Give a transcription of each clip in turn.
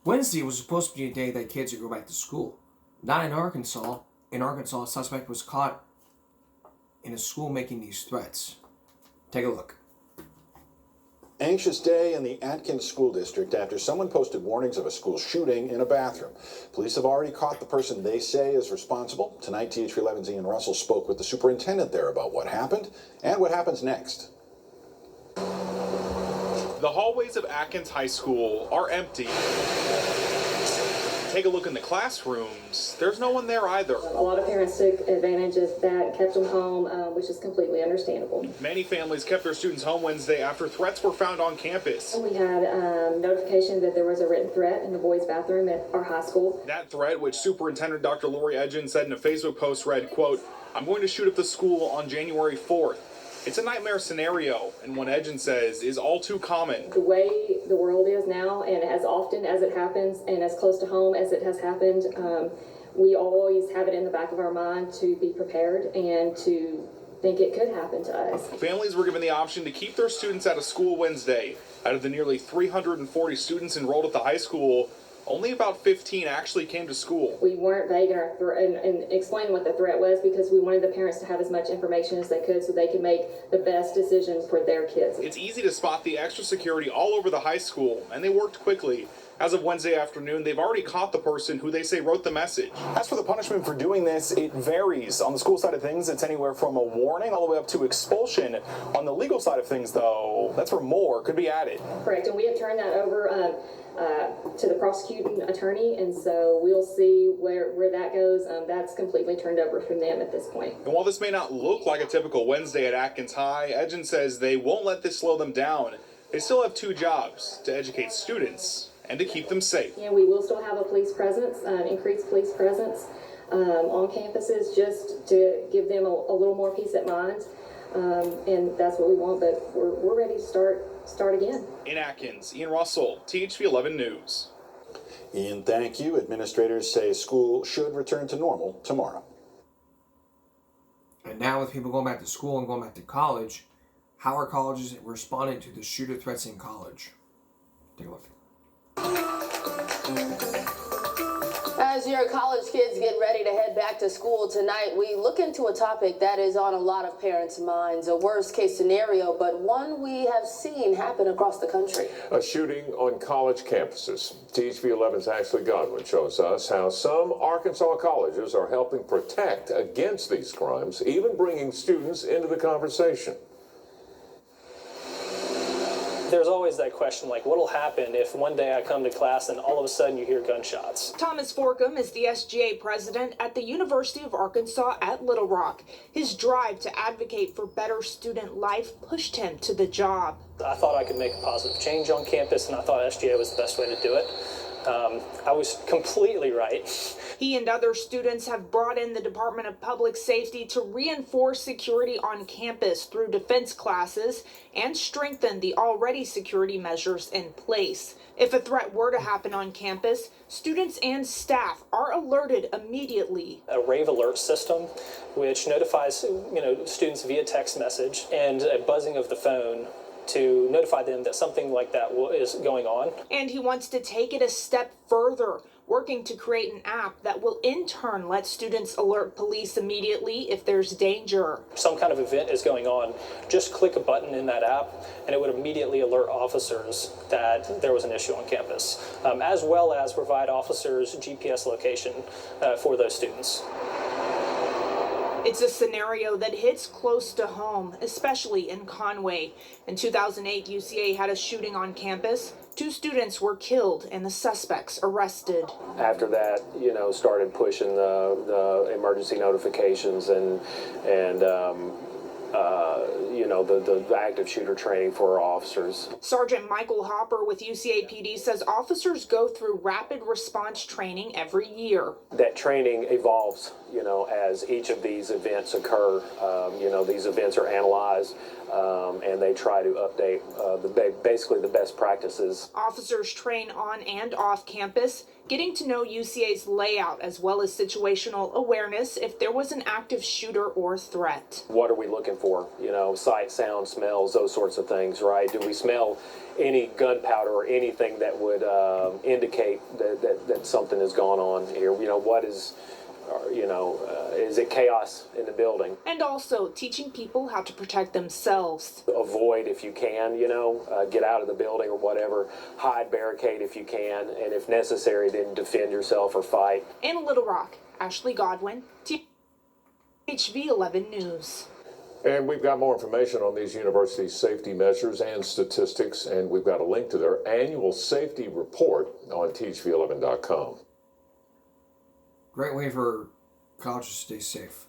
Wednesday was supposed to be a day that kids would go back to school. Not in Arkansas. In Arkansas, a suspect was caught in a school making these threats. Take a look. Anxious day in the Atkins School District after someone posted warnings of a school shooting in a bathroom. Police have already caught the person they say is responsible. Tonight, THV11's Ian Russell spoke with the superintendent there about what happened and what happens next. The hallways of Atkins High School are empty. Take a look in the classrooms. There's no one there either. A lot of parents took advantage of that and kept them home, which is completely understandable. Many families kept their students home Wednesday after threats were found on campus. We had notification that there was a written threat in the boys' bathroom at our high school. That threat, which Superintendent Dr. Lori Edgen said in a Facebook post, read, quote, "I'm going to shoot up the school on January 4th. It's a nightmare scenario, and what Edgen says is all too common. The way the world is now, and as often as it happens, and as close to home as it has happened, we always have it in the back of our mind to be prepared and to think it could happen to us. Families were given the option to keep their students out of school Wednesday. Out of the nearly 340 students enrolled at the high school, only about 15 actually came to school. We weren't vague in explaining what the threat was because we wanted the parents to have as much information as they could so they could make the best decisions for their kids. It's easy to spot the extra security all over the high school, and they worked quickly. As of Wednesday afternoon, they've already caught the person who they say wrote the message. As for the punishment for doing this, it varies. On the school side of things, it's anywhere from a warning all the way up to expulsion. On the legal side of things, though, that's where more could be added. Correct, and we have turned that over to the prosecuting attorney, and so we'll see where that goes. That's completely turned over from them at this point. And while this may not look like a typical Wednesday at Atkins High, Edgen says they won't let this slow them down. They still have two jobs: to educate students and to keep them safe. Yeah, we will still have a police presence, increased police presence on campuses, just to give them a little more peace of mind, and that's what we want. But we're ready to start again. In Atkins, Ian Russell, THV 11 News. Ian, thank you. Administrators say school should return to normal tomorrow. And now with people going back to school and going back to college, how are colleges responding to the shooter threats in college? Take a look. As your college kids get ready to head back to school tonight, we look into a topic that is on a lot of parents' minds, a worst-case scenario, but one we have seen happen across the country. A shooting on college campuses. THV 11's Ashley Godwin shows us how some Arkansas colleges are helping protect against these crimes, even bringing students into the conversation. There's always that question, like, what'll happen if one day I come to class and all of a sudden you hear gunshots? Thomas Forcum is the SGA president at the University of Arkansas at Little Rock. His drive to advocate for better student life pushed him to the job. I thought I could make a positive change on campus, and I thought SGA was the best way to do it. I was completely right. He and other students have brought in the Department of Public Safety to reinforce security on campus through defense classes and strengthen the already security measures in place. If a threat were to happen on campus, students and staff are alerted immediately. A rave alert system, which notifies students via text message, and a buzzing of the phone to notify them that something like that is going on. And he wants to take it a step further, working to create an app that will in turn let students alert police immediately if there's danger. Some kind of event is going on, just click a button in that app and it would immediately alert officers that there was an issue on campus, as well as provide officers GPS location for those students. It's a scenario that hits close to home, especially in Conway. In 2008, UCA had a shooting on campus. 2 students were killed and the suspects arrested. After that, started pushing the emergency notifications and the active shooter training for our officers. Sergeant Michael Hopper with UCA PD says officers go through rapid response training every year. That training evolves, as each of these events occur. These events are analyzed and they try to update basically the best practices. Officers train on and off campus, getting to know UCA's layout as well as situational awareness if there was an active shooter or threat. What are we looking for for? You know, sight, sound, smells, those sorts of things, right? Do we smell any gunpowder or anything that would indicate that something has gone on here? You know, what is, is it chaos in the building? And also teaching people how to protect themselves. Avoid if you can, get out of the building or whatever. Hide, barricade if you can, and if necessary, then defend yourself or fight. In Little Rock, Ashley Godwin, THV 11 News. And we've got more information on these university safety measures and statistics, and we've got a link to their annual safety report on THV11.com. Great way for colleges to stay safe.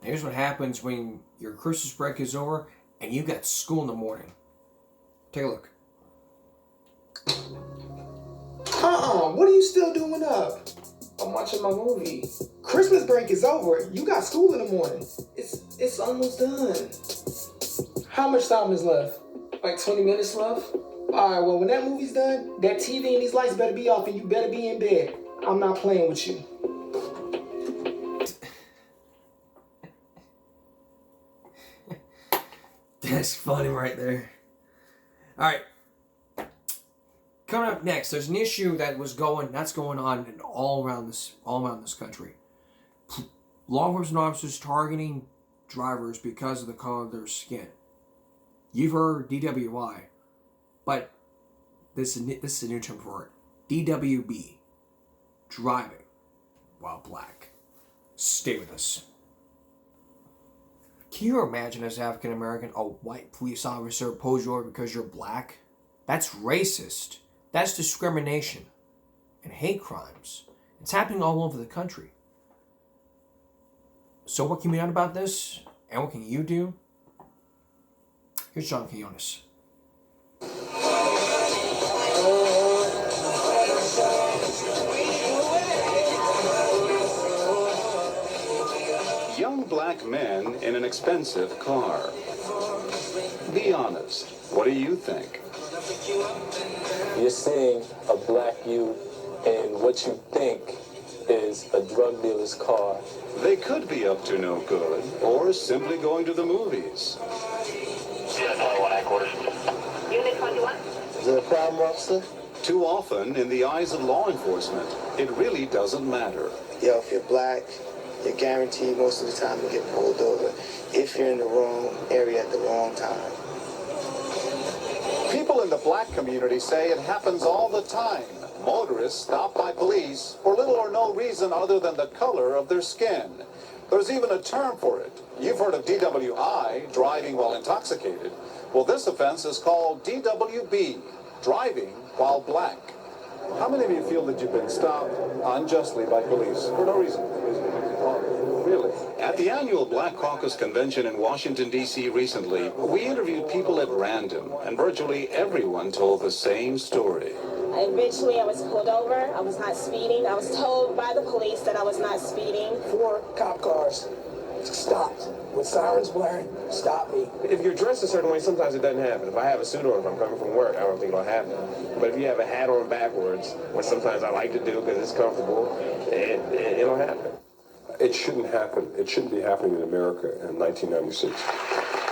Here's what happens when your Christmas break is over and you got school in the morning. Take a look. What are you still doing up? I'm watching my movie. Christmas break is over. You got school in the morning. It's almost done. How much time is left? Like 20 minutes left? Alright, well, when that movie's done, that TV and these lights better be off and you better be in bed. I'm not playing with you. That's funny right there. Alright. Coming up next, there's an issue that's going on all around this country. Law enforcement officers targeting drivers because of the color of their skin. You've heard DWI, but this is a new term for it. DWB, driving while black. Stay with us. Can you imagine as African American, a white police officer pulls you over because you're black? That's racist. That's discrimination and hate crimes. It's happening all over the country. So what can be done about this? And what can you do? Here's John Quinones. Young black men in an expensive car. Be honest. What do you think? You're seeing a black youth in what you think is a drug dealer's car. They could be up to no good, or simply going to the movies. Unit 21. Is there a problem, officer? Too often, in the eyes of law enforcement, it really doesn't matter. Yo, if you're black, you're guaranteed most of the time to get pulled over if you're in the wrong area at the wrong time. People in the black community say it happens all the time. Motorists stopped by police for little or no reason other than the color of their skin. There's even a term for it. You've heard of DWI, driving while intoxicated. Well, this offense is called DWB, driving while black. How many of you feel that you've been stopped unjustly by police for no reason? Really? At the annual Black Caucus Convention in Washington, D.C. recently, we interviewed people at random, and virtually everyone told the same story. Eventually, I was pulled over. I was not speeding. I was told by the police that I was not speeding. 4 cop cars stopped with sirens blaring. Stop me. If you're dressed a certain way, sometimes it doesn't happen. If I have a suit on, if I'm coming from work, I don't think it'll happen. But if you have a hat on backwards, which sometimes I like to do because it's comfortable, it'll happen. It shouldn't happen. It shouldn't be happening in America in 1996.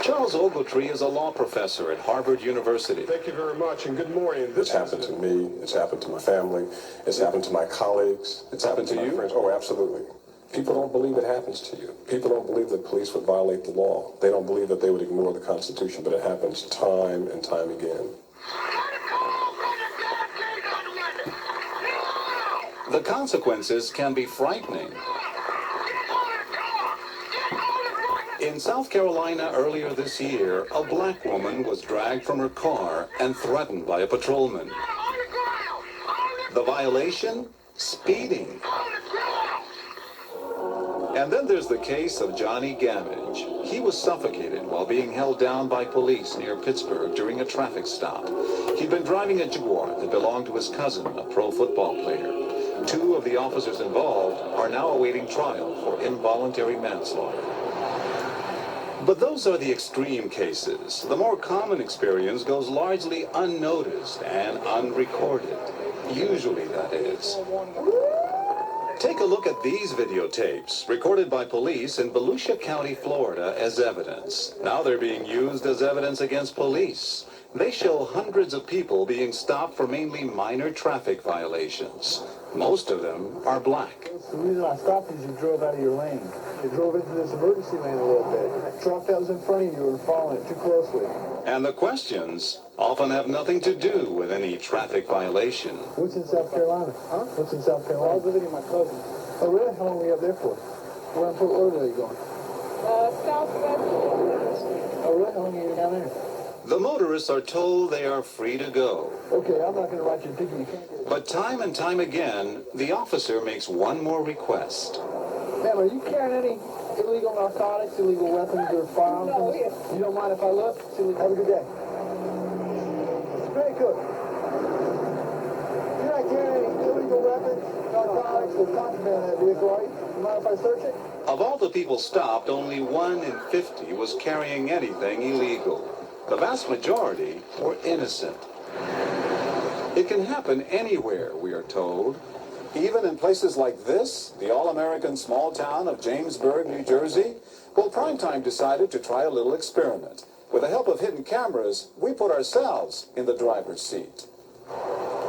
Charles Ogletree is a law professor at Harvard University. Thank you very much, and good morning. This happened to me. It's happened to my family. It's happened to my colleagues. It's happened to my friends. Oh, absolutely. People don't believe it happens to you. People don't believe that police would violate the law. They don't believe that they would ignore the Constitution, but it happens time and time again. The consequences can be frightening. In South Carolina earlier this year, a black woman was dragged from her car and threatened by a patrolman. The violation? Speeding. And then there's the case of Johnny Gamage. He was suffocated while being held down by police near Pittsburgh during a traffic stop. He'd been driving a Jaguar that belonged to his cousin, a pro football player. 2 of the officers involved are now awaiting trial for involuntary manslaughter. But those are the extreme cases. The more common experience goes largely unnoticed and unrecorded. Usually, that is. Take a look at these videotapes, recorded by police in Volusia County, Florida, as evidence. Now they're being used as evidence against police. They show hundreds of people being stopped for mainly minor traffic violations. Most of them are black. The reason I stopped is you drove out of your lane. You drove into this emergency lane a little bit. That truck that was in front of you were following it too closely. And the questions often have nothing to do with any traffic violation. What's in South Carolina? Huh? What's in South Carolina? I was visiting my cousin. Oh, really? How long were you up there for? Where in Fort Lauderdale are you going? Southwest. Oh, really? How long are you down there? The motorists are told they are free to go. Okay, I'm not going to write you a ticket. You can't get it. But time and time again, the officer makes one more request. Ma'am, are you carrying any illegal narcotics, illegal weapons, or firearms? No, yes. You don't mind if I look? Have a good day. Very good. You're not carrying any illegal weapons, narcotics, or contraband in that vehicle, are you? You mind if I search it? Of all the people stopped, only 1 in 50 was carrying anything illegal. The vast majority were innocent. It can happen anywhere, we are told. Even in places like this, the all-American small town of Jamesburg, New Jersey, well, Primetime decided to try a little experiment. With the help of hidden cameras, we put ourselves in the driver's seat.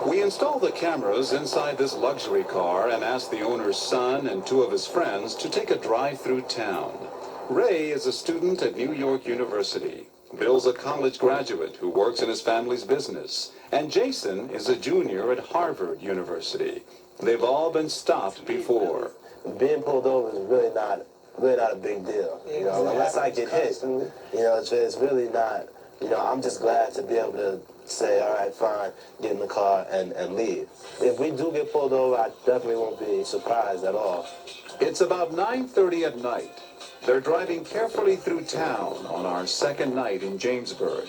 We installed the cameras inside this luxury car and asked the owner's son and 2 of his friends to take a drive through town. Ray is a student at New York University. Bill's a college graduate who works in his family's business. And Jason is a junior at Harvard University. They've all been stopped before. Being pulled over is really not a big deal. You know, unless I get hit. You know, it's really not. You know, I'm just glad to be able to say, all right, fine, get in the car and leave. If we do get pulled over, I definitely won't be surprised at all. It's about 9:30 at night. They're driving carefully through town on our second night in Jamesburg.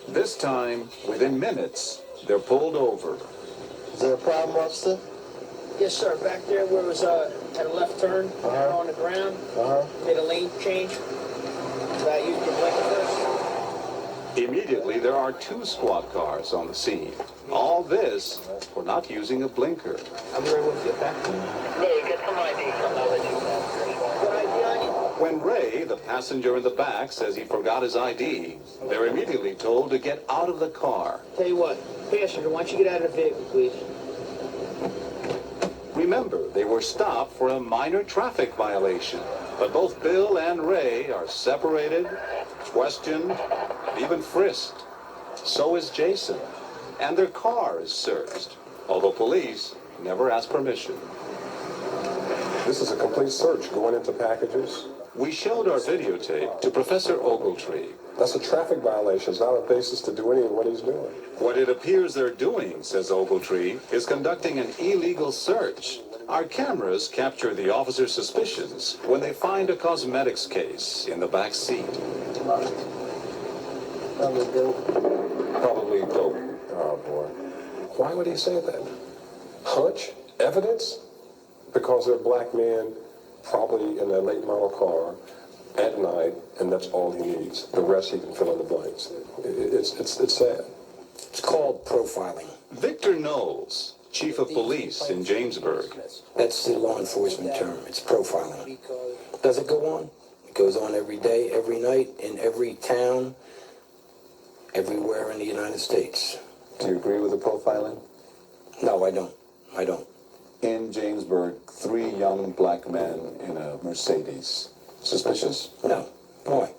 This time, within minutes, they're pulled over. Is there a problem, officer? Yes, sir. Back there where it was at a left turn, on the ground, made a lane change. Did I use the blinker first? Immediately, there are 2 squad cars on the scene. All this for not using a blinker. I'm ready to get back. Hey, get some ID. I'll let you know. What ID on you? When Ray, the passenger in the back, says he forgot his ID, they're immediately told to get out of the car. Tell you what, passenger, why don't you get out of the vehicle, please? Remember, they were stopped for a minor traffic violation. But both Bill and Ray are separated, questioned, even frisked. So is Jason. And their car is searched, although police never asked permission. This is a complete search going into packages. We showed our videotape to Professor Ogletree. That's a traffic violation. It's not a basis to do any of what he's doing. What it appears they're doing, says Ogletree, is conducting an illegal search. Our cameras capture the officer's suspicions when they find a cosmetics case in the back seat. Probably dope. Oh, boy. Why would he say that? Hunch? Evidence? Because they're black men, probably in a late model car, at night, and that's all he needs. The rest he can fill in the blanks. It's sad. It's called profiling. Victor Knowles, chief of police in Jamesburg. That's the law enforcement term. It's profiling. Does it go on? It goes on every day, every night, in every town, everywhere in the United States. Do you agree with the profiling? No, I don't. I don't. In Jamesburg, 3 young black men in a Mercedes. Suspicious? No. Why?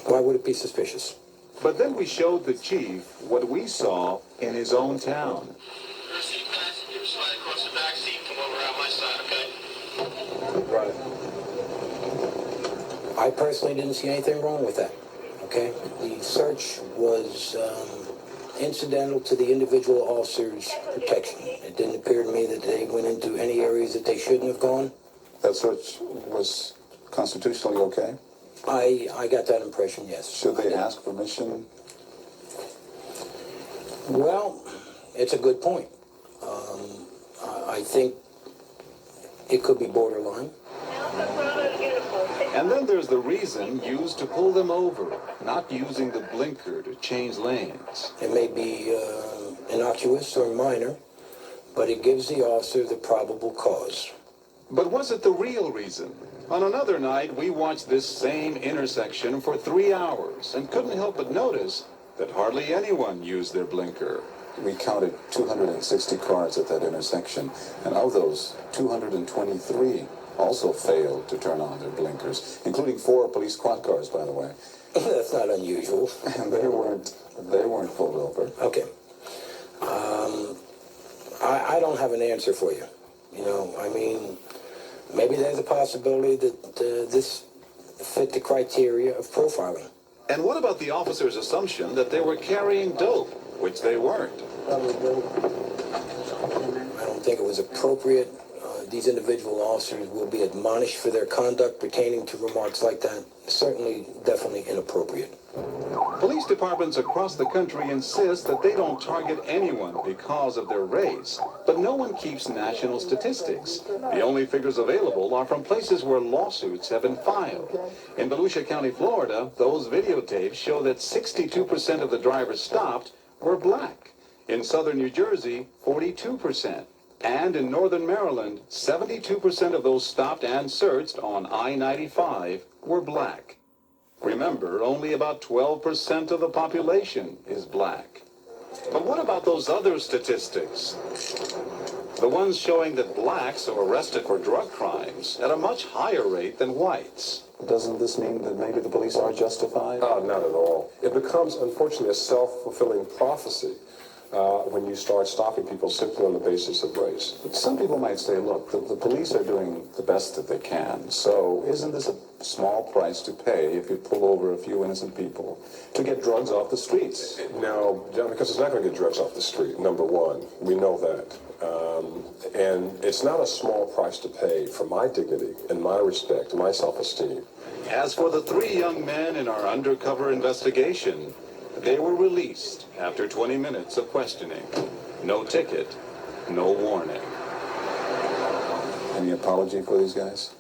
Why would it be suspicious? But then we showed the chief what we saw in his own town. Right. I personally didn't see anything wrong with that. Okay? The search was incidental to the individual officer's protection. It didn't appear to me that they went into any areas that they shouldn't have gone. That search was constitutionally okay? I got that impression, yes. Should they ask permission? Well, it's a good point. I think it could be borderline. And then there's the reason used to pull them over, not using the blinker to change lanes. It may be innocuous or minor, but it gives the officer the probable cause. But was it the real reason? On another night, we watched this same intersection for 3 hours and couldn't help but notice that hardly anyone used their blinker. We counted 260 cars at that intersection, and of those, 223 also failed to turn on their blinkers, including 4 police squad cars, by the way. That's not unusual. And they weren't pulled over. Okay. I don't have an answer for you. You know, I mean, maybe there's a possibility that this fit the criteria of profiling. And what about the officer's assumption that they were carrying dope, which they weren't? I don't think it was appropriate. These individual officers will be admonished for their conduct pertaining to remarks like that. Certainly, definitely inappropriate. Police departments across the country insist that they don't target anyone because of their race, but no one keeps national statistics. The only figures available are from places where lawsuits have been filed. In Volusia County, Florida, those videotapes show that 62% of the drivers stopped were black. In southern New Jersey, 42%. And in northern Maryland, 72% of those stopped and searched on I-95 were black. Remember, only about 12% of the population is black. But what about those other statistics? The ones showing that blacks are arrested for drug crimes at a much higher rate than whites. Doesn't this mean that maybe the police are justified? Not at all. It becomes, unfortunately, a self-fulfilling prophecy when you start stopping people simply on the basis of race. Some people might say, look, the police are doing the best that they can, so isn't this a small price to pay if you pull over a few innocent people to get drugs off the streets? No, John, because it's not going to get drugs off the street, number one. We know that. And it's not a small price to pay for my dignity and my respect, my self-esteem. As for the 3 young men in our undercover investigation, they were released after 20 minutes of questioning. No ticket, no warning. Any apology for these guys?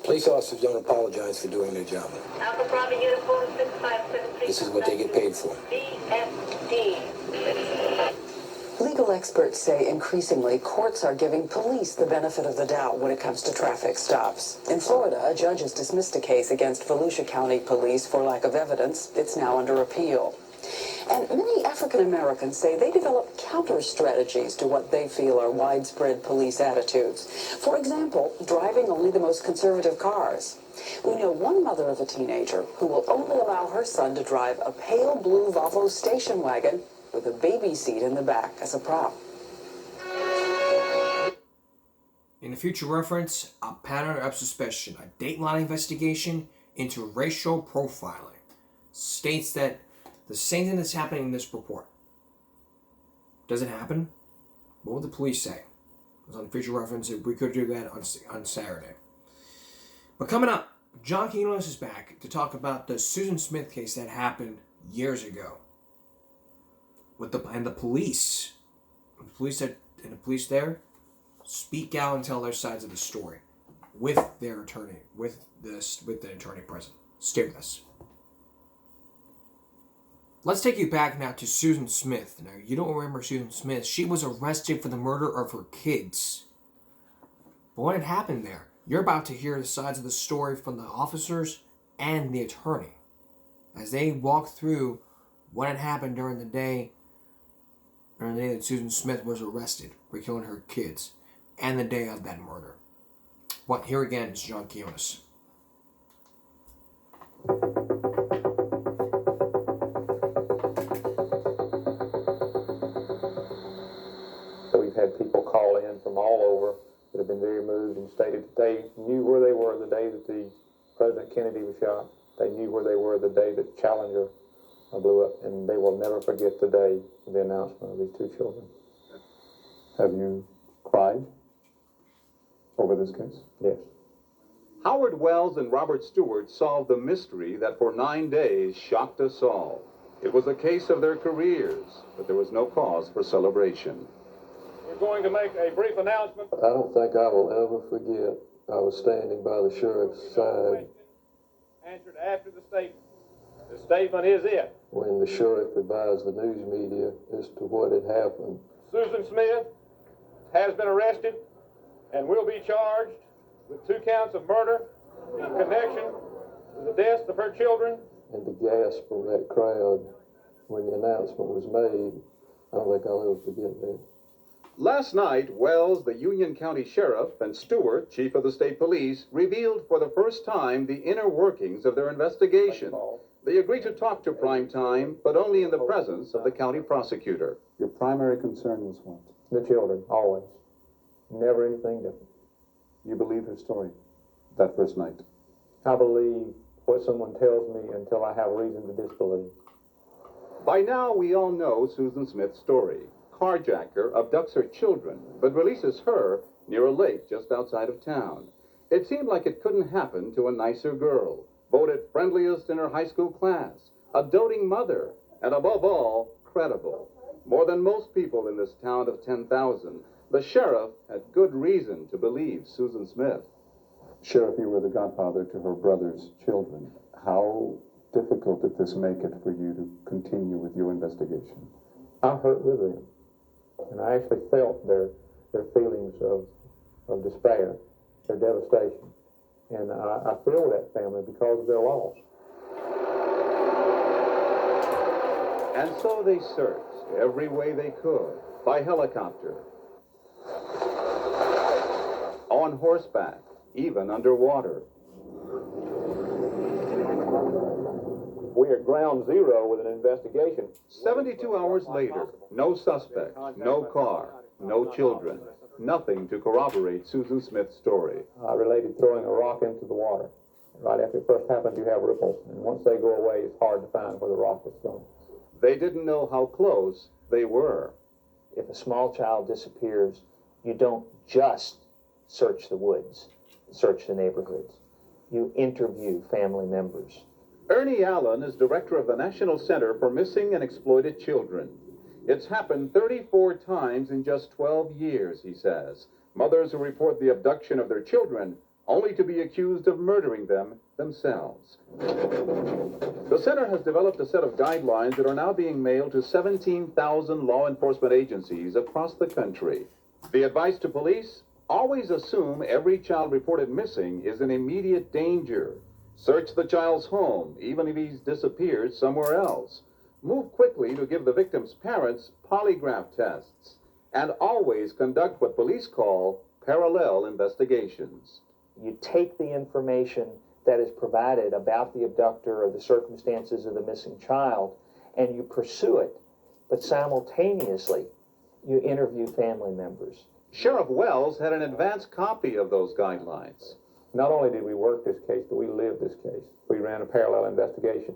Police officers don't apologize for doing their job. Alpha Bravo Uniform 6573. This is what they get paid for. BFD. Legal experts say increasingly courts are giving police the benefit of the doubt when it comes to traffic stops. In Florida, a judge has dismissed a case against Volusia County Police for lack of evidence. It's now under appeal. And many African Americans say they develop counter strategies to what they feel are widespread police attitudes. For example, driving only the most conservative cars. We know one mother of a teenager who will only allow her son to drive a pale blue Volvo station wagon with a baby seat in the back as a prop. In a future reference, a pattern of suspicion, a Dateline investigation into racial profiling, states that the same thing that's happening in this report. Does it happen? What would the police say? It was on future reference. We could do that on Saturday. But coming up, John Quinones is back to talk about the Susan Smith case that happened years ago. And the police. The police there speak out and tell their sides of the story with their attorney, with the attorney present. Stay with us. Let's take you back now to Susan Smith. Now, you don't remember Susan Smith. She was arrested for the murder of her kids. But what had happened there? You're about to hear the sides of the story from the officers and the attorney as they walk through what had happened during the day that Susan Smith was arrested for killing her kids and the day of that murder. Here again is John Quinones. We've had people call in from all over that have been very moved and stated that they knew where they were the day that the President Kennedy was shot. They knew where they were the day that Challenger blew up, and they will never forget the day of the announcement of these 2 children. Have you cried over this case? Yes. Howard Wells and Robert Stewart solved the mystery that for 9 days shocked us all. It was a case of their careers, but there was no cause for celebration. We're going to make a brief announcement. I don't think I will ever forget. I was standing by the sheriff's side Answered after the statement. The statement is it. when the sheriff advised the news media as to what had happened. Susan Smith has been arrested and will be charged with 2 counts of murder in connection with the deaths of her children. And the gasp of that crowd when the announcement was made, I don't think I'll ever forget that. Last night, Wells, the Union County Sheriff, and Stewart, Chief of the State Police, revealed for the first time the inner workings of their investigation. They agreed to talk to Primetime, but only in the presence of the county prosecutor. Your primary concern was what? The children, always. Never anything different. You believe her story that first night? I believe what someone tells me until I have reason to disbelieve. By now, we all know Susan Smith's story. Carjacker abducts her children, but releases her near a lake just outside of town. It seemed like it couldn't happen to a nicer girl, voted friendliest in her high school class, a doting mother, and above all, credible. More than most people in this town of 10,000, the sheriff had good reason to believe Susan Smith. Sheriff, you were the godfather to her brother's children. How difficult did this make it for you to continue with your investigation? I hurt with them, and I actually felt their feelings of despair, their devastation, and I feel that family because of their loss. And so they searched every way they could, by helicopter, on horseback, even underwater. We are ground zero with an investigation. 72 hours later, no suspect, no car, no children, nothing to corroborate Susan Smith's story. I related throwing a rock into the water. Right after it first happened, you have ripples, and once they go away, it's hard to find where the rock was thrown. They didn't know how close they were. If a small child disappears, you don't just search the woods, search the neighborhoods. You interview family members. Ernie Allen is director of the National Center for Missing and Exploited Children. It's happened 34 times in just 12 years, he says. Mothers who report the abduction of their children only to be accused of murdering them themselves. The center has developed a set of guidelines that are now being mailed to 17,000 law enforcement agencies across the country. The advice to police? Always assume every child reported missing is in immediate danger. Search the child's home, even if he's disappeared somewhere else. Move quickly to give the victim's parents polygraph tests. And always conduct what police call parallel investigations. You take the information that is provided about the abductor or the circumstances of the missing child, and you pursue it, but simultaneously, you interview family members. Sheriff Wells had an advanced copy of those guidelines. Not only did we work this case, but we lived this case. We ran a parallel investigation.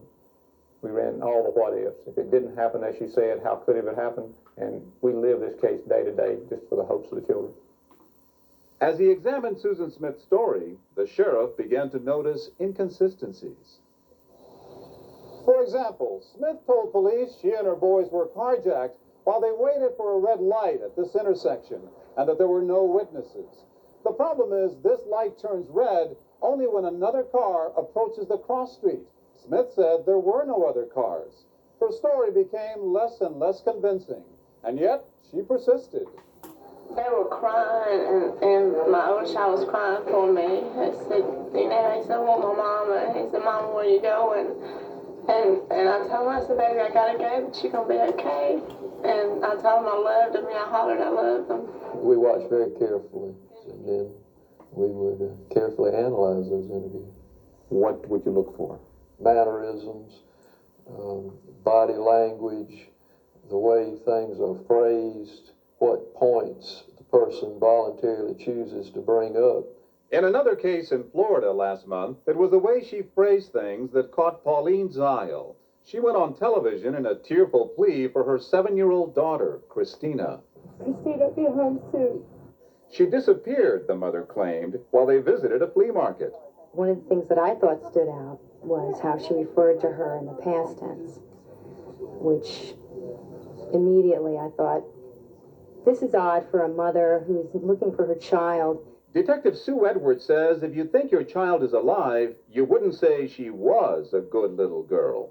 We ran all the what-ifs. If it didn't happen, as she said, how could it have happened? And we live this case day to day just for the hopes of the children. As he examined Susan Smith's story, the sheriff began to notice inconsistencies. For example, Smith told police she and her boys were carjacked while they waited for a red light at this intersection and that there were no witnesses. The problem is this light turns red only when another car approaches the cross street. Smith said there were no other cars. Her story became less and less convincing, and yet she persisted. They were crying, and my other child was crying for me. He said, he said, I want my mama. He said, Mama, where you going? And I told him, I said, baby, I gotta go, but you're gonna be okay. And I told him I loved him, and I hollered I loved him. We watched very carefully, and then we would carefully analyze those interviews. What would you look for? Mannerisms, body language, the way things are phrased, what points the person voluntarily chooses to bring up. In another case in Florida last month, it was the way she phrased things that caught Pauline Zile. She went on television in a tearful plea for her 7-year-old daughter, Christina. Christina, be home soon. She disappeared, the mother claimed, while they visited a flea market. One of the things that I thought stood out was how she referred to her in the past tense, which immediately I thought, this is odd for a mother who's looking for her child. Detective Sue Edwards says if you think your child is alive, you wouldn't say she was a good little girl.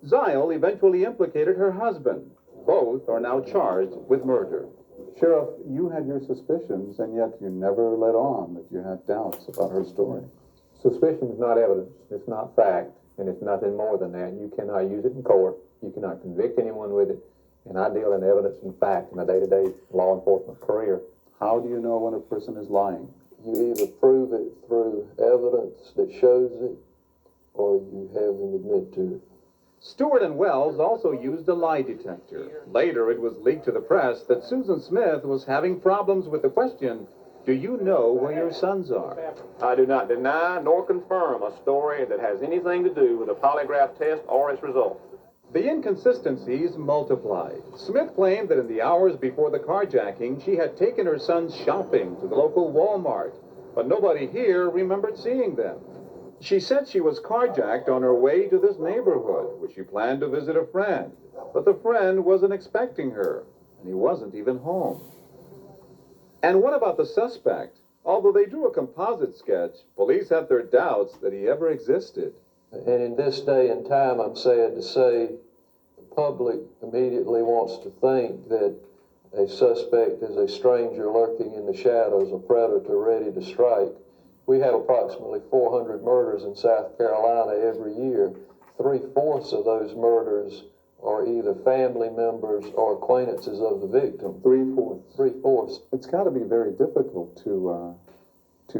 Zile eventually implicated her husband. Both are now charged with murder. Sheriff, you had your suspicions, and yet you never let on that you had doubts about her story. Suspicion is not evidence. It's not fact, and it's nothing more than that. You cannot use it in court. You cannot convict anyone with it. And I deal in evidence and fact in my day-to-day law enforcement career. How do you know when a person is lying? You either prove it through evidence that shows it, or you have them admit to it. Stewart and Wells also used a lie detector. Later, it was leaked to the press that Susan Smith was having problems with the question, do you know where your sons are? I do not deny nor confirm a story that has anything to do with a polygraph test or its results. The inconsistencies multiplied. Smith claimed that in the hours before the carjacking, she had taken her sons shopping to the local Walmart, but nobody here remembered seeing them. She said she was carjacked on her way to this neighborhood, where she planned to visit a friend, but the friend wasn't expecting her, and he wasn't even home. And what about the suspect? Although they drew a composite sketch, police had their doubts that he ever existed. And in this day and time, I'm sad to say, the public immediately wants to think that a suspect is a stranger lurking in the shadows, a predator ready to strike. We have approximately 400 murders in South Carolina every year. 3/4 of those murders are either family members or acquaintances of the victim. 3/4. 3/4. It's got to be very difficult to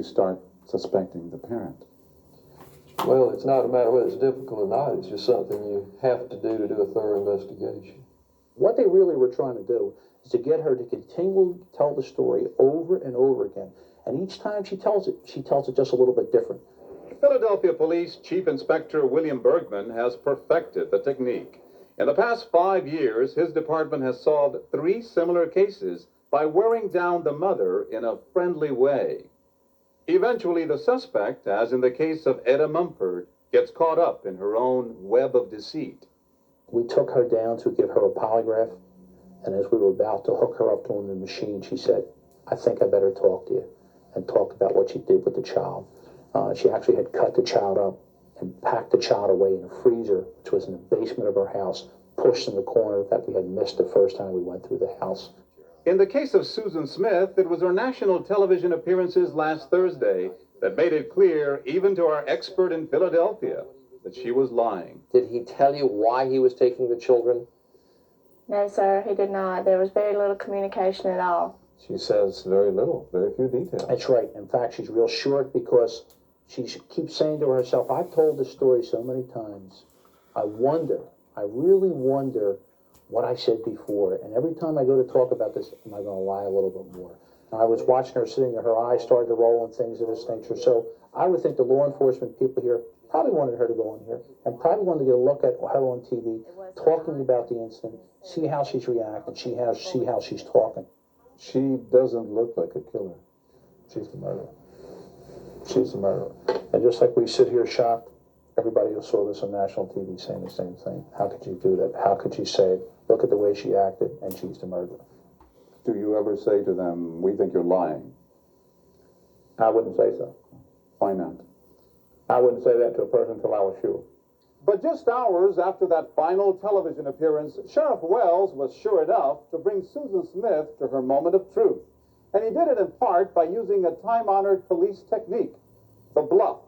start suspecting the parent. Well, it's not a matter of whether it's difficult or not. It's just something you have to do a thorough investigation. What they really were trying to do is to get her to continually tell the story over and over again. And each time she tells it just a little bit different. Philadelphia Police Chief Inspector William Bergman has perfected the technique. In the past 5 years, his department has solved 3 similar cases by wearing down the mother in a friendly way. Eventually, the suspect, as in the case of Etta Mumford, gets caught up in her own web of deceit. We took her down to give her a polygraph, and as we were about to hook her up to the machine, she said, I think I better talk to you, and talked about what she did with the child. She actually had cut the child up and packed the child away in a freezer, which was in the basement of her house, pushed in the corner that we had missed the first time we went through the house. In the case of Susan Smith, it was her national television appearances last Thursday that made it clear, even to our expert in Philadelphia, that she was lying. Did he tell you why he was taking the children? No, sir, he did not. There was very little communication at all. She says very little, very few details. That's right. In fact, she's real short because she keeps saying to herself, I've told this story so many times. I really wonder what I said before. And every time I go to talk about this, am I going to lie a little bit more? And I was watching her sitting there, her eyes started to roll and things of this nature. So I would think the law enforcement people here probably wanted her to go in here and probably wanted to get a look at her on TV, talking about the incident, see how she's reacting, see how she's talking. She doesn't look like a killer. She's the murderer. She's the murderer. And just like we sit here shocked, everybody who saw this on national TV saying the same thing. How could you do that? How could she say it? Look at the way she acted, and she's the murderer. Do you ever say to them, we think you're lying? I wouldn't say so. Why not? I wouldn't say that to a person until I was sure. But just hours after that final television appearance, Sheriff Wells was sure enough to bring Susan Smith to her moment of truth. And he did it in part by using a time-honored police technique, the bluff.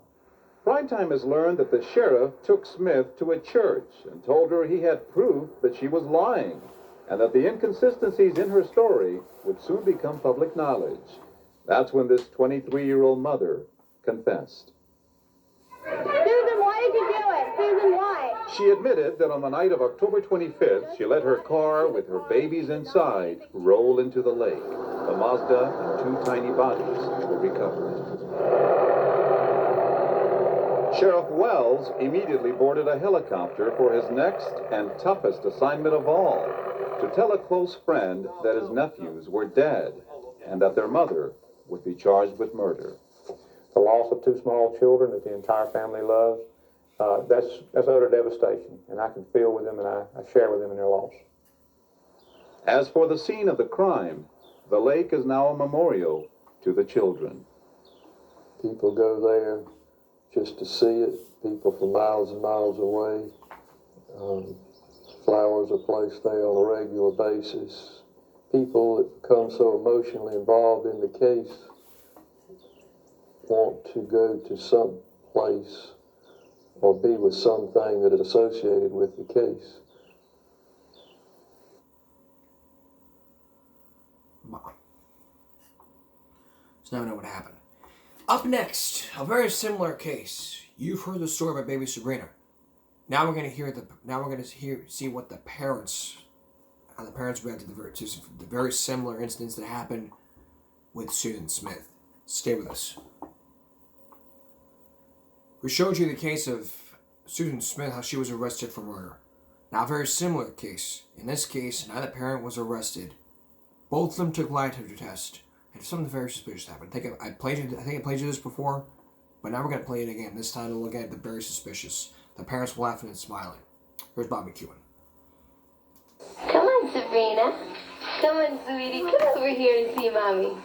Primetime has learned that the sheriff took Smith to a church and told her he had proof that she was lying and that the inconsistencies in her story would soon become public knowledge. That's when this 23-year-old mother confessed. Susan, why did you do it? Susan, why? She admitted that on the night of October 25th, she let her car with her babies inside roll into the lake. The Mazda and 2 tiny bodies were recovered. Sheriff Wells immediately boarded a helicopter for his next and toughest assignment of all, to tell a close friend that his nephews were dead and that their mother would be charged with murder. The loss of 2 small children that the entire family loves, that's utter devastation, and I can feel with them and I share with them in their loss. As for the scene of the crime, the lake is now a memorial to the children. People go there just to see it. People from miles and miles away. Flowers are placed there on a regular basis. people that become so emotionally involved in the case want to go to some place or be with something that is associated with the case. So now we know what happened. Up next, a very similar case. You've heard the story about baby Sabrina. Now we're going to see what the parents, how the parents reacted to the very similar incidents that happened with Susan Smith. Stay with us. We showed you the case of Susan Smith, how she was arrested for murder. Now a very similar case. In this case, now the parent was arrested. Both of them took lie detector test. And something very suspicious happened. I think I played you this before, but now we're going to play it again. This time to look at the very suspicious. The parents were laughing and smiling. Here's Bobby McEwen. Come on, Sabrina. Come on, sweetie. Come over here and see Mommy.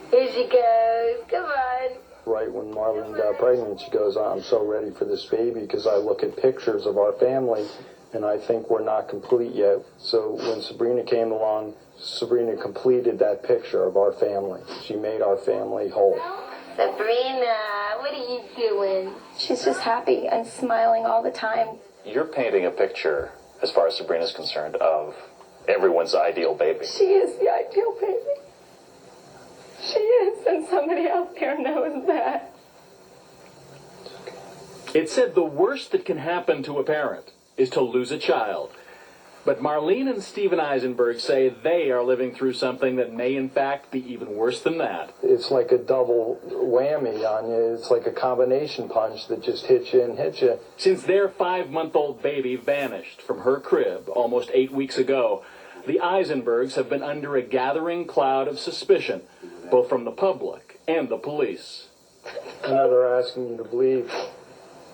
Here she goes. Come on. Right when Marlene got pregnant, she goes, I'm so ready for this baby because I look at pictures of our family and I think we're not complete yet. So when Sabrina came along, Sabrina completed that picture of our family. She made our family whole. Sabrina, what are you doing? She's just happy and smiling all the time. You're painting a picture, as far as Sabrina's concerned, of everyone's ideal baby. She is the ideal baby. She is, and somebody out there knows that. It said the worst that can happen to a parent is to lose a child. But Marlene and Steven Eisenberg say they are living through something that may in fact be even worse than that. It's like a double whammy on you. It's like a combination punch that just hits you and hits you. Since their 5-month-old baby vanished from her crib almost 8 weeks ago, the Eisenbergs have been under a gathering cloud of suspicion, both from the public and the police. I know they're asking you to believe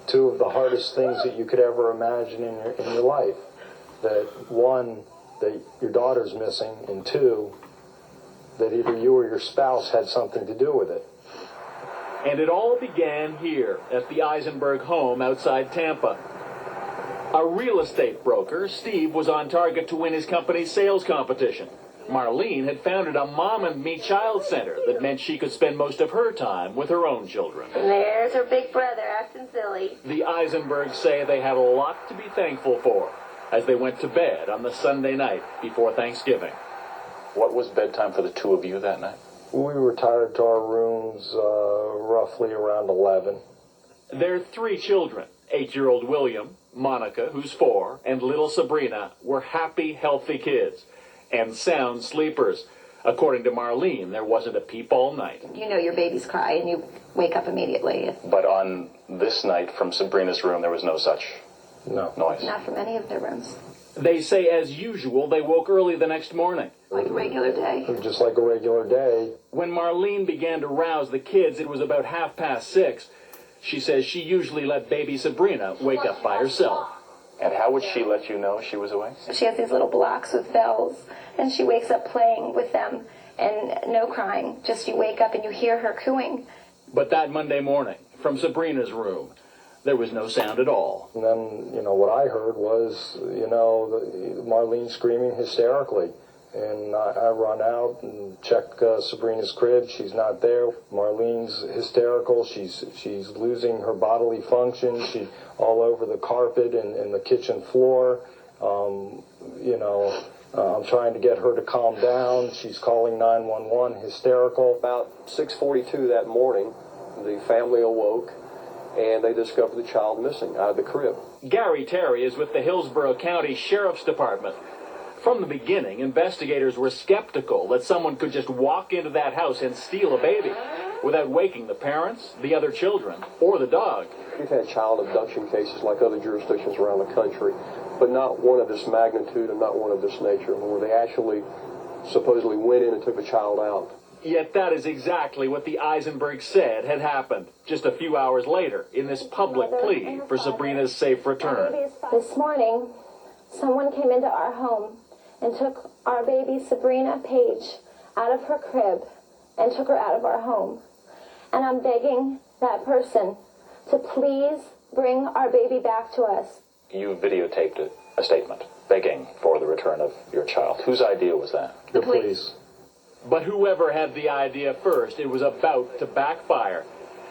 two of the hardest things that you could ever imagine in your life. That one, that your daughter's missing, and two, that either you or your spouse had something to do with it. And it all began here at the Eisenberg home outside Tampa. A real estate broker, Steve, was on target to win his company's sales competition. Marlene had founded a mom and me child center that meant she could spend most of her time with her own children. And there's her big brother acting silly. The Eisenbergs say they had a lot to be thankful for as they went to bed on the Sunday night before Thanksgiving. What was bedtime for the two of you that night? We retired to our rooms roughly around 11. Their 3 children, 8-year-old William, Monica, who's 4, and little Sabrina, were happy, healthy kids and sound sleepers. According to Marlene, there wasn't a peep all night. You know your babies cry and you wake up immediately. But on this night from Sabrina's room, there was no such noise. Not from any of their rooms. They say, as usual, they woke early the next morning. Like a regular day. Just like a regular day. When Marlene began to rouse the kids, it was about 6:30. She says she usually let baby Sabrina wake up by herself. And how would she let you know she was awake? She has these little blocks with bells, and she wakes up playing with them, and no crying. Just you wake up and you hear her cooing. But that Monday morning, from Sabrina's room, there was no sound at all. And then, what I heard was, Marlene screaming hysterically. And I run out and check Sabrina's crib. She's not there. Marlene's hysterical. She's losing her bodily function. She's all over the carpet and the kitchen floor. I'm trying to get her to calm down. She's calling 911, hysterical. About 6:42 that morning, the family awoke, and they discovered the child missing out of the crib. Gary Terry is with the Hillsborough County Sheriff's Department. From the beginning, investigators were skeptical that someone could just walk into that house and steal a baby without waking the parents, the other children, or the dog. We've had child abduction cases like other jurisdictions around the country, but not one of this magnitude and not one of this nature, where they actually supposedly went in and took a child out. Yet that is exactly what the Eisenbergs said had happened just a few hours later in this public plea for Sabrina's safe return. This morning, someone came into our home and took our baby Sabrina Page out of her crib and took her out of our home. And I'm begging that person to please bring our baby back to us. you videotaped a statement begging for the return of your child. Whose idea was that? The police. But whoever had the idea first, it was about to backfire.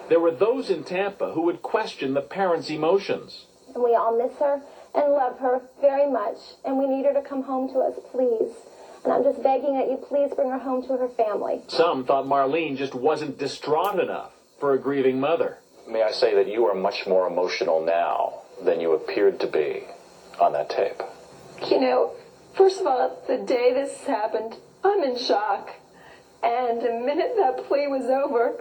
There were those in Tampa who would question the parents' emotions. And we all miss her and love her very much, and we need her to come home to us, please. And I'm just begging that you please bring her home to her family. Some thought Marlene just wasn't distraught enough for a grieving mother. May I say that you are much more emotional now than you appeared to be on that tape? You know, first of all, the day this happened, I'm in shock. And the minute that plea was over,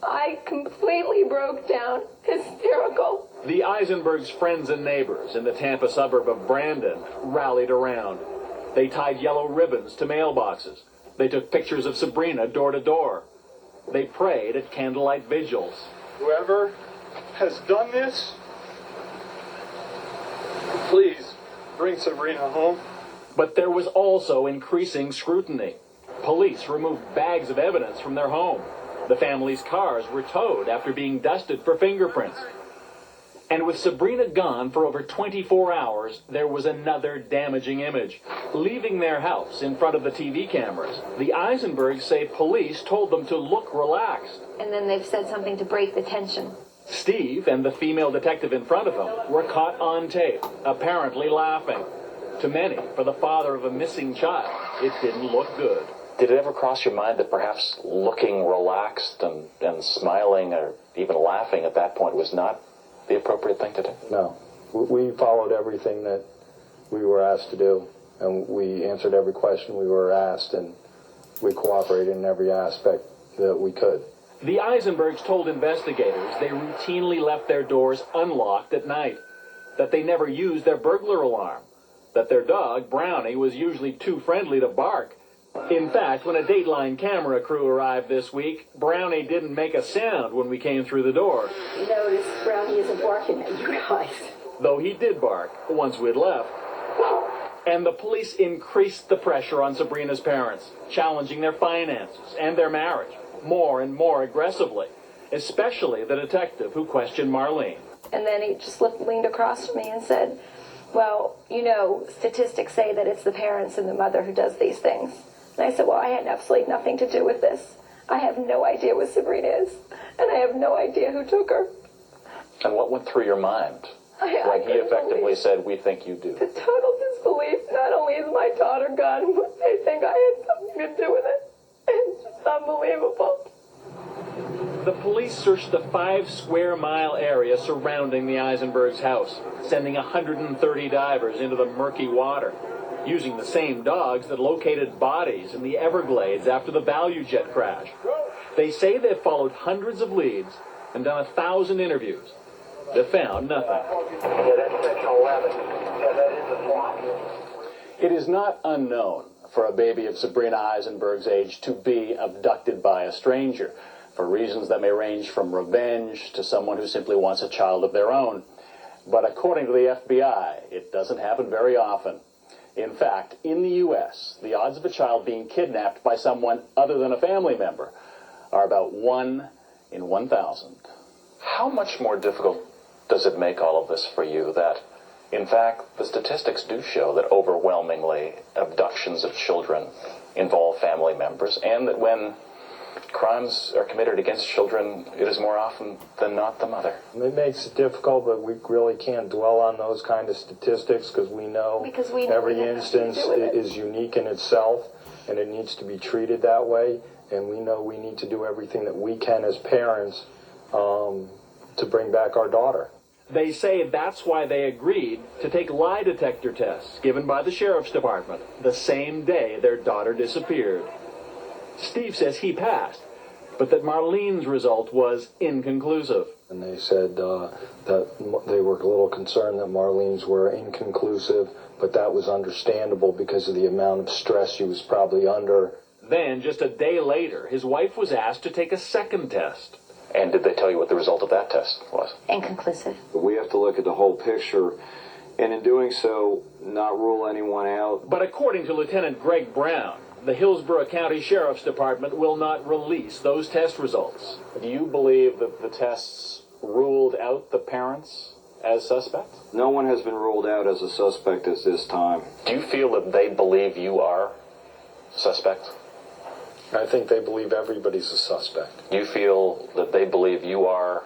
I completely broke down, hysterical. The Eisenbergs' friends and neighbors in the Tampa suburb of Brandon rallied around. They tied yellow ribbons to mailboxes. They took pictures of Sabrina door to door. They prayed at candlelight vigils. Whoever has done this, please bring Sabrina home. But there was also increasing scrutiny. Police removed bags of evidence from their home. The family's cars were towed after being dusted for fingerprints. And with Sabrina gone for over 24 hours, there was another damaging image. Leaving their house in front of the TV cameras, the Eisenbergs say police told them to look relaxed. And then they've said something to break the tension. Steve and the female detective in front of him were caught on tape, apparently laughing. To many, for the father of a missing child, it didn't look good. Did it ever cross your mind that perhaps looking relaxed and smiling or even laughing at that point was not the appropriate thing to do? No. We followed everything that we were asked to do, and we answered every question we were asked, and we cooperated in every aspect that we could. The Eisenbergs told investigators they routinely left their doors unlocked at night, that they never used their burglar alarm, that their dog, Brownie, was usually too friendly to bark. In fact, when a Dateline camera crew arrived this week, Brownie didn't make a sound when we came through the door. You notice Brownie isn't barking at you guys. Though he did bark once we'd left. And the police increased the pressure on Sabrina's parents, challenging their finances and their marriage more and more aggressively, especially the detective who questioned Marlene. And then he just leaned across to me and said, well, you know, statistics say that it's the parents and the mother who does these things. And I said, well, I had absolutely nothing to do with this. I have no idea what Sabrina is, and I have no idea who took her. And what went through your mind when he effectively said, we think you do? The total disbelief. Not only is my daughter gone, but they think I had something to do with it. It's just unbelievable. The police searched the 5-square-mile area surrounding the Eisenbergs' house, sending 130 divers into the murky water, using the same dogs that located bodies in the Everglades after the Value Jet crash. They say they've followed hundreds of leads and done 1,000 interviews. They found nothing. It is not unknown for a baby of Sabrina Eisenberg's age to be abducted by a stranger, for reasons that may range from revenge to someone who simply wants a child of their own. But according to the FBI, it doesn't happen very often. In fact, in the U.S., the odds of a child being kidnapped by someone other than a family member are about 1 in 1,000. How much more difficult does it make all of this for you that, in fact, the statistics do show that overwhelmingly abductions of children involve family members, and that when crimes are committed against children, it is more often than not the mother? It makes it difficult, but we really can't dwell on those kind of statistics because we know every instance is unique in itself, and it needs to be treated that way. And we know we need to do everything that we can as parents to bring back our daughter. They say that's why they agreed to take lie detector tests given by the sheriff's department the same day their daughter disappeared. Steve says he passed, but that Marlene's result was inconclusive. And they said that they were a little concerned that Marlene's were inconclusive, but that was understandable because of the amount of stress she was probably under. Then, just a day later, his wife was asked to take a second test. And did they tell you what the result of that test was? Inconclusive. We have to look at the whole picture, and in doing so, not rule anyone out. But according to Lieutenant Greg Brown, the Hillsborough County Sheriff's Department will not release those test results. Do you believe that the tests ruled out the parents as suspects? No one has been ruled out as a suspect at this time. Do you feel that they believe you are suspect? I think they believe everybody's a suspect. Do you feel that they believe you are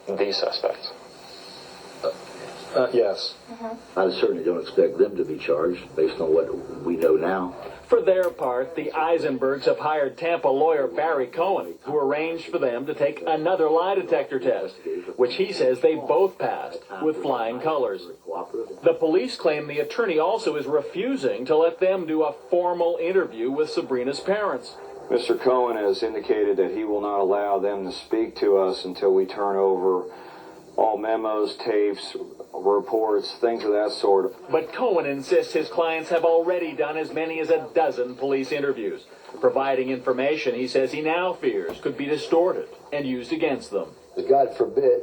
the suspect? Yes. I certainly don't expect them to be charged based on what we know now. For their part, the Eisenbergs have hired Tampa lawyer Barry Cohen, who arranged for them to take another lie detector test, which he says they both passed with flying colors. The police claim the attorney also is refusing to let them do a formal interview with Sabrina's parents. Mr. Cohen has indicated that he will not allow them to speak to us until we turn over all memos, tapes, reports, things of that sort. But Cohen insists his clients have already done as many as a dozen police interviews, providing information he says he now fears could be distorted and used against them. God forbid,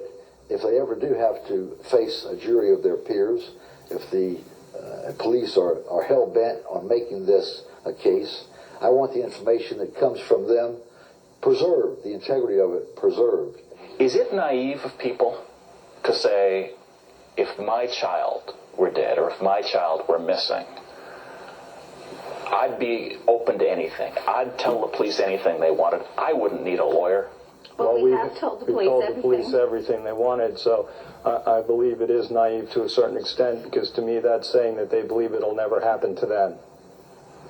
if they ever do have to face a jury of their peers, if the police are hell-bent on making this a case, I want the information that comes from them preserved, the integrity of it preserved. Is it naive of people to say, if my child were dead or if my child were missing, I'd be open to anything. I'd tell the police anything they wanted. I wouldn't need a lawyer. Well, we have told the police everything they wanted, so I believe it is naive to a certain extent, because to me that's saying that they believe it'll never happen to them.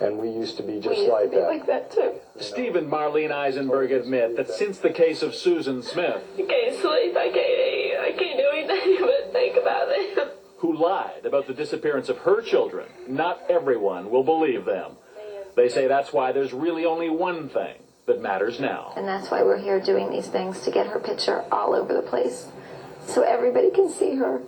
And we used to be just like that. like that too. Steve and Marlene Eisenberg admit that since the case of Susan Smith, I can't sleep, I can't do anything but think about it. who lied about the disappearance of her children, not everyone will believe them. They say that's why there's really only one thing that matters now. And that's why we're here doing these things, to get her picture all over the place, so everybody can see her.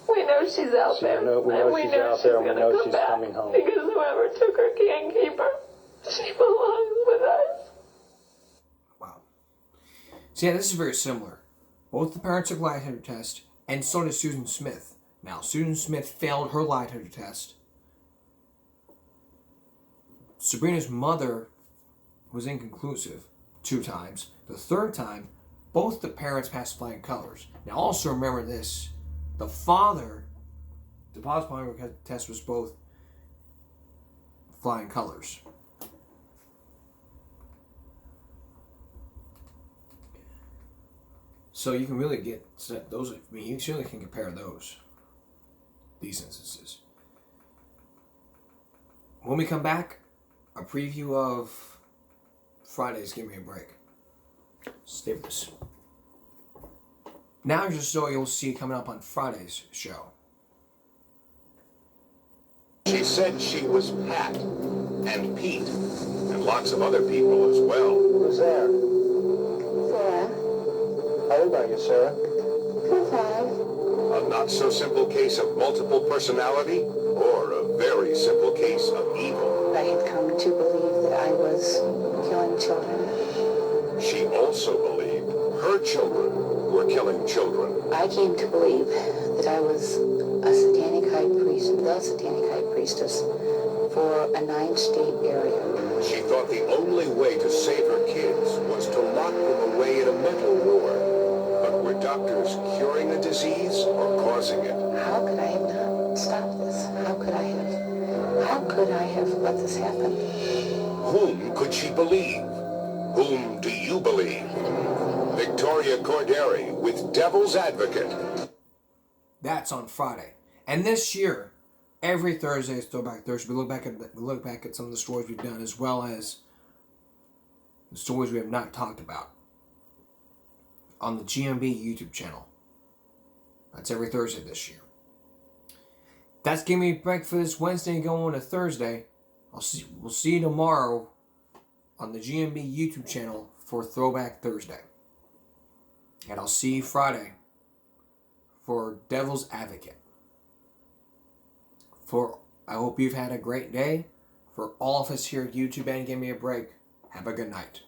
We know she's out there. We know she's out there, and we know she's coming home. Because whoever took her can't keep her. She belongs with us. Wow. So yeah, this is very similar. Both the parents took lie detector test, and so did Susan Smith. Now, Susan Smith failed her lie detector test. Sabrina's mother was inconclusive 2 times. The 3rd time, both the parents passed flying colors. Now, also remember this. The father, the positive test was both flying colors. So you can really get those. I mean, you certainly can compare these instances. When we come back, a preview of Friday's Give Me a Break. Stay with us. Now just so you'll see coming up on Friday's show. She said she was Pat and Pete and lots of other people as well. Who's there? Sarah. How old are you, Sarah? 5. A not-so-simple case of multiple personality or a very simple case of evil? I had come to believe that I was killing children. She also believed her children were killing children. I came to believe that I was a satanic high priest, the satanic high priestess for a 9-state area. She thought the only way to save her kids was to lock them away in a mental ward. But were doctors curing a disease or causing it? How could I have not stopped this? How could I have let this happen? Whom could she believe? Whom do you believe? Victoria Corderi with Devil's Advocate. That's on Friday. And this year, every Thursday is Throwback Thursday. We look back at some of the stories we've done, as well as the stories we have not talked about on the GMB YouTube channel. That's every Thursday this year. That's Give Me a Break for this Wednesday going to Thursday. We'll see you tomorrow on the GMB YouTube channel for Throwback Thursday. And I'll see you Friday for Devil's Advocate. I hope you've had a great day. For all of us here at YouTube and Give Me a Break, have a good night.